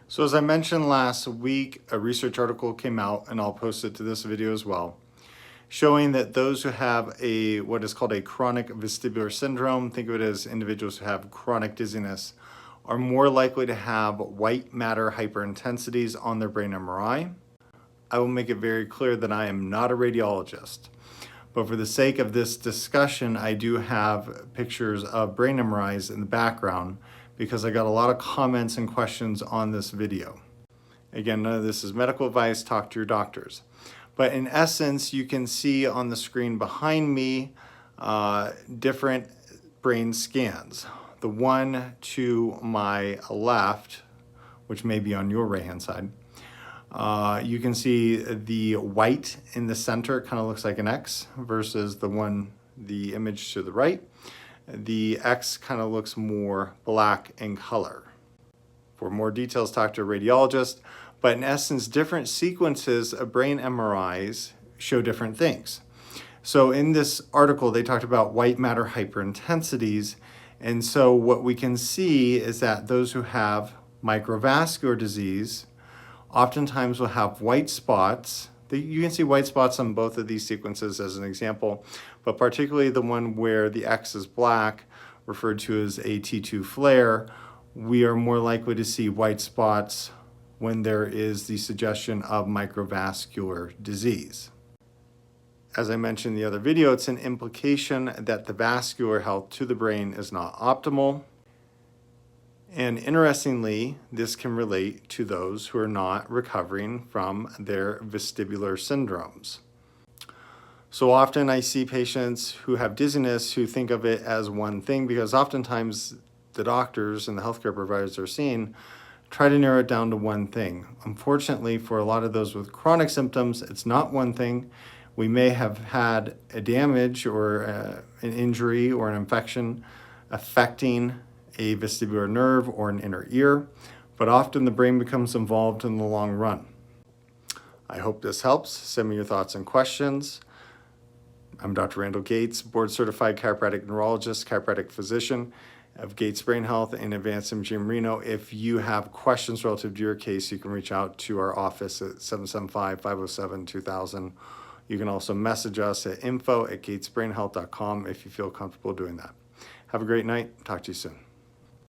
So as I mentioned last week, a research article came out, and I'll post it to this video as well, showing that those who have what is called a chronic vestibular syndrome, think of it as individuals who have chronic dizziness, are more likely to have white matter hyperintensities on their brain MRI. I will make it very clear that I am not a radiologist, but for the sake of this discussion, I do have pictures of brain MRIs in the background because I got a lot of comments and questions on this video. Again, none of this is medical advice, talk to your doctors. But in essence, you can see on the screen behind me different brain scans. The one to my left, which may be on your right-hand side, you can see the white in the center kind of looks like an X versus the image to the right. The X kind of looks more black in color. For more details, talk to a radiologist. But in essence, different sequences of brain MRIs show different things. So in this article, they talked about white matter hyperintensities. And so what we can see is that those who have microvascular disease oftentimes will have white spots. You can see white spots on both of these sequences as an example, but particularly the one where the X is black, referred to as a T2 flare, we are more likely to see white spots when there is the suggestion of microvascular disease. As I mentioned in the other video, it's an implication that the vascular health to the brain is not optimal. And interestingly, this can relate to those who are not recovering from their vestibular syndromes. So often I see patients who have dizziness who think of it as one thing, because oftentimes the doctors and the healthcare providers they're seeing try to narrow it down to one thing. Unfortunately, for a lot of those with chronic symptoms, it's not one thing. We may have had a damage or an injury or an infection affecting a vestibular nerve or an inner ear, but often the brain becomes involved in the long run. I hope this helps. Send me your thoughts and questions. I'm Dr. Randall Gates, board-certified chiropractic neurologist, chiropractic physician of Gates Brain Health and Advanced Imaging Reno. If you have questions relative to your case, you can reach out to our office at 775-507-2000. You can also message us at info@gatesbrainhealth.com if you feel comfortable doing that. Have a great night. Talk to you soon.